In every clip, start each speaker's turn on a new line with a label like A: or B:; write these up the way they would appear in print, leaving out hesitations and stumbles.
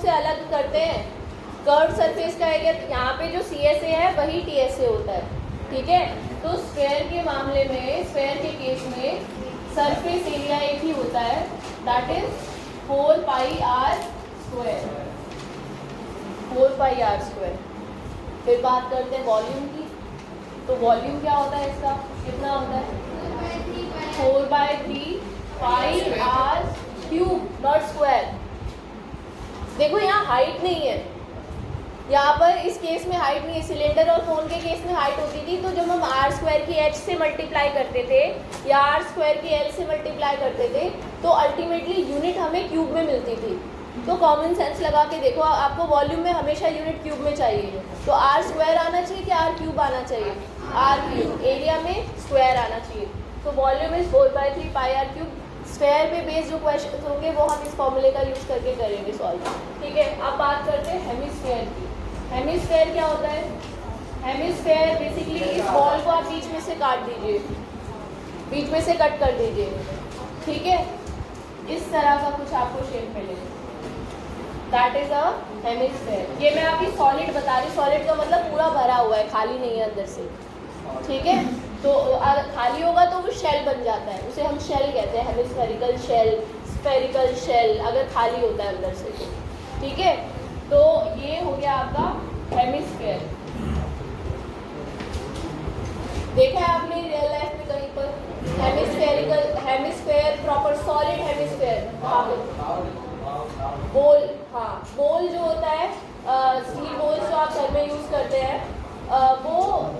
A: से अलग करते हैं। कर्व सरफेस का एरिया, यहाँ पे जो CSA है वही TSA होता है, ठीक है। तो स्फेयर के मामले में, स्फेयर के केस में सरफेस एरिया एक ही होता है, दैट इज 4πr²। 4πr²। फिर बात करते हैं वॉल्यूम की। तो वॉल्यूम क्या होता है इसका, कितना होता है? 4/3πr³ not square. देखो यहाँ हाइट नहीं है, यहाँ पर इस केस में हाइट नहीं है। सिलेंडर और कोन के केस में हाइट होती थी, तो जब हम r² की h से मल्टीप्लाई करते थे या r² की l से मल्टीप्लाई करते थे तो अल्टीमेटली यूनिट हमें क्यूब में मिलती थी। तो कॉमन सेंस लगा के देखो, आपको वॉल्यूम में हमेशा यूनिट क्यूब में चाहिए, तो r² आना चाहिए कि r³ आना चाहिए? r³। एरिया में स्क्वायर आना चाहिए, तो वॉल्यूम इज 4/3πr³। स्फेयर पे बेस्ड जो क्वेश्चन होंगे वो हम इस फॉर्मूले का यूज करके करेंगे सॉल्व, ठीक है। अब बात करते हैं हेमिस्फेयर की। हेमिस्फेयर क्या होता है? हेमिस्फेयर बेसिकली इस बॉल को आप बीच में से काट दीजिए, बीच में से कट कर दीजिए, ठीक है। इस तरह का कुछ आपको शेप मिलेगा, दैट इज अ हेमिस्फेयर। ये मैं आपकी सॉलिड बता रही हूँ, सॉलिड का मतलब पूरा भरा हुआ है, खाली नहीं है अंदर से, ठीक है। तो अगर खाली होगा तो वो शेल बन जाता है, उसे हम शेल कहते हैं, हेमिस्फेरिकल शेल, स्फेरिकल शेल, अगर खाली होता है अंदर से तो, ठीक है। तो ये हो गया आपका हेमिस्फेयर। देखा है आपने रियल लाइफ में कहीं पर hemispherical, hemisphere proper solid hemisphere? बोल, हाँ, बोल जो होता है स्टील बोल जो आप घर में यूज करते हैं वो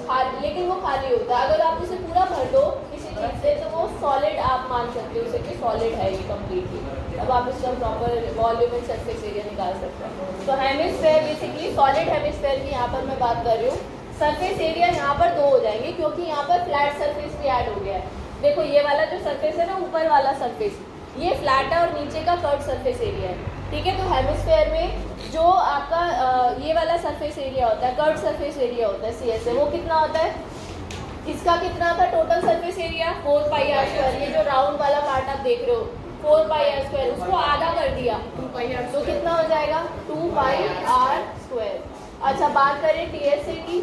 A: खाली, लेकिन वो खाली होता है। अगर आप उसे पूरा भर दो किसी चीज़ से तो वो सॉलिड आप मान सकते हो उसे कि सॉलिड है ये कम्प्लीटली। अब आप इसका proper volume and surface area निकाल सकते हैं। तो हेमिस्फेयर बेसिकली सॉलिड हेमिस्फेयर की यहाँ पर मैं बात कर रही हूँ। सरफेस एरिया यहाँ पर 2 हो जाएंगे क्योंकि यहाँ पर फ्लैट सरफेस भी ऐड हो गया है। देखो ये वाला जो सरफेस है ना, ऊपर वाला सरफेस, ये फ्लैट है और नीचे का कर्व सरफेस एरिया है, ठीक है। तो हेमिस्फेयर में जो आपका ये वाला सरफेस एरिया होता है, कर्व सरफेस एरिया होता है CSA, वो कितना होता है? इसका कितना था टोटल सरफेस एरिया? 4πr²। ये जो राउंड वाला पार्ट आप देख रहे हो 4πr², उसको आधा कर दिया तो कितना हो जाएगा? 2πr²। अच्छा, बात करें TSA की।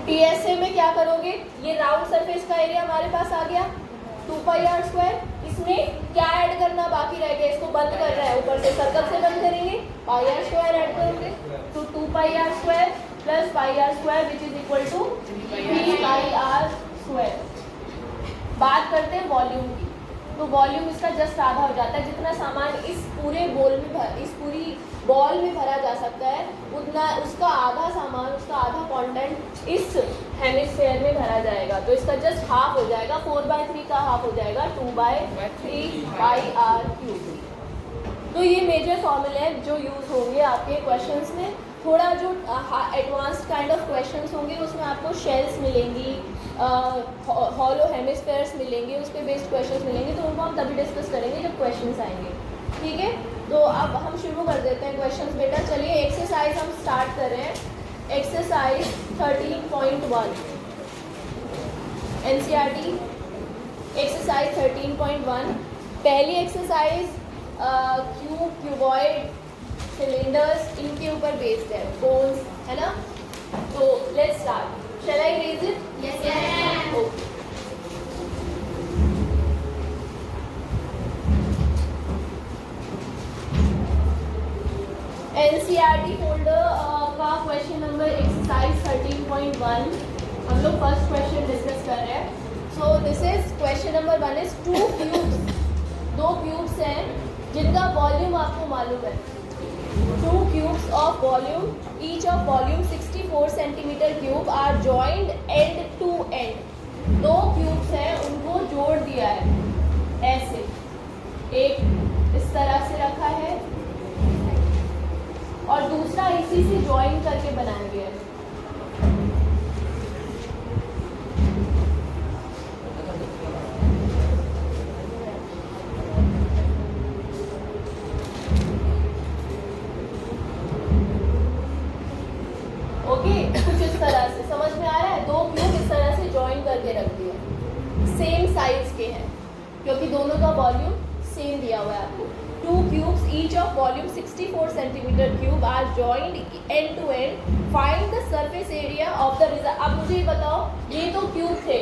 A: TSA में क्या करोगे? ये राउंड सरफेस का एरिया हमारे पास आ गया 2πr²। इसमें क्या ऐड करना बाकी रह गया? इसको बंद कर रहा है, ऊपर से सर्कल से बंद करेंगे, πr² ऐड करोगे तो 2πr² plus πr² which is equal to 3πr²। बात करते हैं वॉल्यूम की। तो वॉल्यूम इसका जस्ट आधा हो जाता है। जितना सामान इस पूरे बोल में इस पूरी बॉल में भरा जा सकता है उतना उसका आधा सामान, उसका आधा कंटेंट इस हेमिस्फेयर में भरा जाएगा। तो इसका जस्ट हाफ हो जाएगा, 4/3 का हाफ हो जाएगा 2/3πr³। तो ये मेजर फॉर्मूले हैं जो यूज़ होंगे आपके क्वेश्चंस में। थोड़ा जो एडवांस्ड काइंड ऑफ क्वेश्चंस होंगे उसमें आपको शेल्स मिलेंगी, हॉलो हेमिस्फेयर्स मिलेंगे, उस पर बेस्ड क्वेश्चंस मिलेंगे, तो उनको हम तभी डिस्कस करेंगे जब क्वेश्चंस आएंगे, ठीक है। तो अब हम शुरू कर देते हैं क्वेश्चंस बेटा। चलिए एक्सरसाइज हम स्टार्ट कर रहे हैं। Exercise 13.1 NCERT exercise 13.1। पहली एक्सरसाइज क्यूबॉइड सिलेंडर्स, इनके ऊपर बेस्ड है, बोन्स, है ना। तो let's start. Shall I raise it?
B: Yes ma'am.
A: Okay. NCERT folder का क्वेश्चन नंबर एक्सरसाइज 13.1 हम लोग फर्स्ट क्वेश्चन डिस्कस कर रहे हैं। So this is question number 1 is 2 cubes, 2 cubes हैं जिनका वॉल्यूम आपको मालूम है। 2 cubes of volume, each of volume 64 centimeter cube are joined end to end। 2 cubes हैं, उनको जोड़ दिया है ऐसे, एक इस तरह से रखा है और दूसरा इसी से ज्वाइन करके बनाया गया है। कुछ इस तरह से समझ में आ रहा है। 2 क्यूब इस तरह से ज्वाइन करके रख दिया, सेम साइज के हैं क्योंकि दोनों का वॉल्यूम सेम दिया हुआ है आपको। 2 cubes each of volume 64 centimeter cube are joined end to end. Find the surface area of the result. अब मुझे ये बताओ, ये तो क्यूब थे,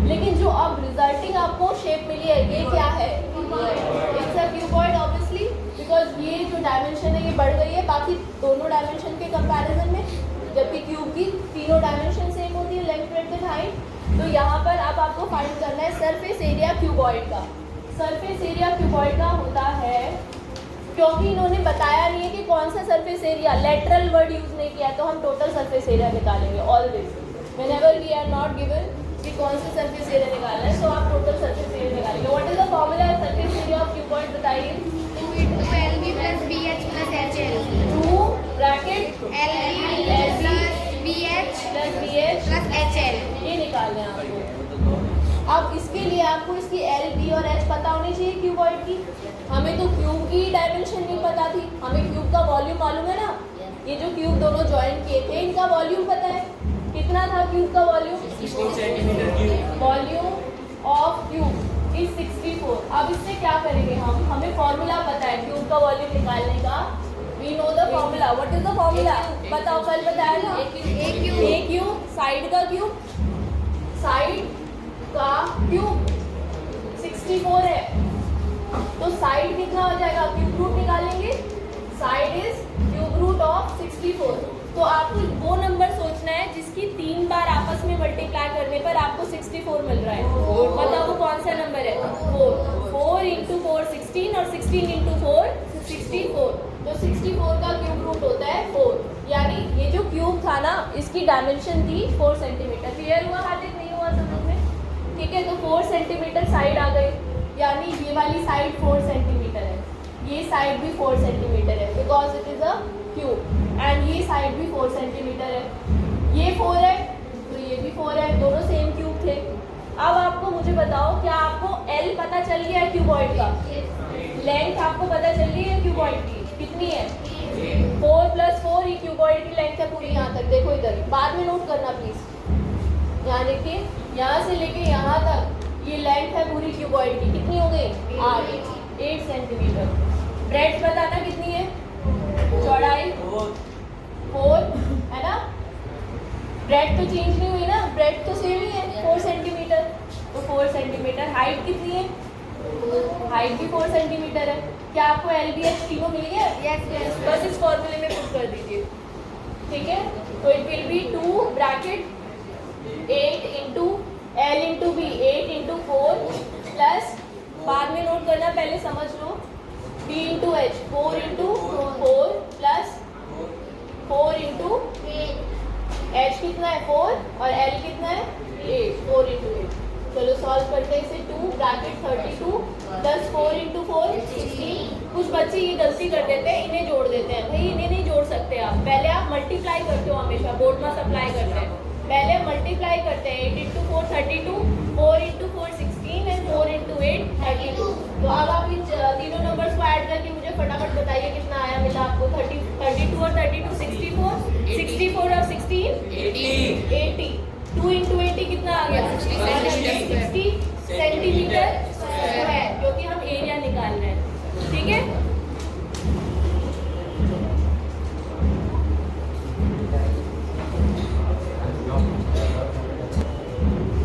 A: लेकिन जो अब रिजल्टिंग आपको शेप मिली है ये क्या है? It's a cuboid obviously, because ये जो डायमेंशन है ये बढ़ गई है बाकी दोनों डायमेंशन के कंपैरिजन में, जबकि क्यूब की तीनों डायमेंशन सेम होती है, लेंथ ब्रेड्थ एंड हाइट। तो यहाँ पर अब आपको फाइंड करना है सरफेस एरिया क्यूबॉइड का। सरफेस एरिया क्यूबॉइड का होता है, क्योंकि इन्होंने बताया नहीं है कि कौन सा surface area, lateral word use नहीं किया, तो हम टोटल सरफेस एरिया निकालेंगे always. Whenever we are not given कि कौन सा सरफेस एरिया निकालना है, तो आप टोटल सरफेस एरिया निकालेंगे। What is the formula surface area of cuboid, बताइए।
B: 2 into LB plus BH plus HL.
A: 2 bracket
B: LB plus BH
A: plus BH
B: plus HL.
A: ये निकालना है आपको। अब इसके लिए आपको इसकी L, B और H पता होनी चाहिए क्यूबॉइड की। हमें तो क्यूब की डायमेंशन नहीं पता थी, हमें क्यूब का वॉल्यूम मालूम है ना। ये जो क्यूब दोनों ज्वाइन किए थे इनका वॉल्यूम पता है, कितना था क्यूब का volume?
C: 64 centimetre cube.
A: Volume of cube is 64। अब इससे क्या करेंगे हम, हमें फॉर्मूला पता है क्यूब का वॉल्यूम निकालने का। We know the formula. What is the formula, बताओ, कल बताया ना। ए क्यूब साइड का क्यूब, साइड का क्यूब 64 है, तो साइड कितना हो जाएगा, क्यूब रूट निकालेंगे। Side is cube root of 64। तो आपको वो नंबर सोचना है जिसकी 3 बार आपस में मल्टीप्लाई करने पर आपको 64 मिल रहा है। बताओ वो कौन सा नंबर है? 4। 4 इंटू 4 16 और 16 इंटू 4 64। तो 64 का क्यूब रूट होता है 4। यानी ये जो क्यूब था ना इसकी डायमेंशन थी 4 सेंटीमीटर। क्लियर हुआ हार्दिक, नहीं हुआ समझ में? ठीक है, तो 4 सेंटीमीटर साइड आ गई, यानी ये वाली साइड 4 सेंटीमीटर है, ये साइड भी 4 सेंटीमीटर है because it is a cube, and ये साइड भी 4 सेंटीमीटर है। ये 4 है तो ये भी 4 है, दोनों सेम क्यूब थे। अब आपको मुझे बताओ, क्या आपको L पता चल गया है क्यूबॉइड का? लेंथ आपको पता चल गई है क्यूबॉइड की, कितनी है? 4 + 4 ही क्यूबॉइड की लेंथ है पूरी यहाँ तक। देखो इधर, बाद में नोट करना प्लीज। यहाँ देखिए, यहाँ से लेके यहाँ तक ये लेंथ है पूरी क्यूबॉइड की, कितनी हो गई? 8 सेंटीमीटर। ब्रेड्थ बताना कितनी है? चौड़ाई 4 है ना। ब्रेड्थ तो चेंज नहीं हुई ना, ब्रेड्थ तो सेम ही है 4 सेंटीमीटर, तो 4 सेंटीमीटर। हाइट कितनी है? हाइट भी 4 सेंटीमीटर है। क्या आपको LBH तीनों मिल गया?
B: Yes.
A: बस इस फॉर्मूले में पुट कर दीजिए, ठीक है। तो it will be 2 bracket 8 into L into B 8 into 4 plus, बाद में नोट करना, पहले समझ लो, B into H 4 into 4 plus 4 into H कितना है 4 और L कितना है 8, 4 इंटू 8। चलो सॉल्व करते हैं इसे। 2 ब्रैकेट 32 प्लस 4 इंटू 4 16। कुछ बच्चे ये गलती कर देते हैं, इन्हें जोड़ देते हैं। भाई इन्हें नहीं जोड़ सकते आप, पहले आप मल्टीप्लाई करते हो, हमेशा बोर्ड में अप्लाई करते हैं, पहले मल्टीप्लाई करते हैं। 8 इंटू 4 32, 4 इंटू 4 16 एंड 4 इंटू 8 32। तो अब आप इन तीनों नंबर्स को ऐड करके मुझे फटाफट बताइए कितना आया मिला आपको। 32 और 32 64, 64 और 16 80। 2 इंटू 80 कितना आ गया? 60 सेंटीमीटर स्क्वायर, क्योंकि हम एरिया निकालना है, ठीक है।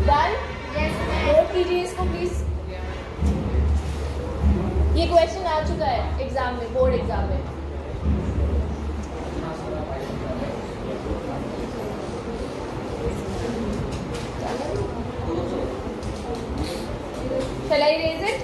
A: डन? नोट कीजिए इसको प्लीज। ये क्वेश्चन आ चुका है एग्जाम में, बोर्ड एग्जाम में। Shall I raise it?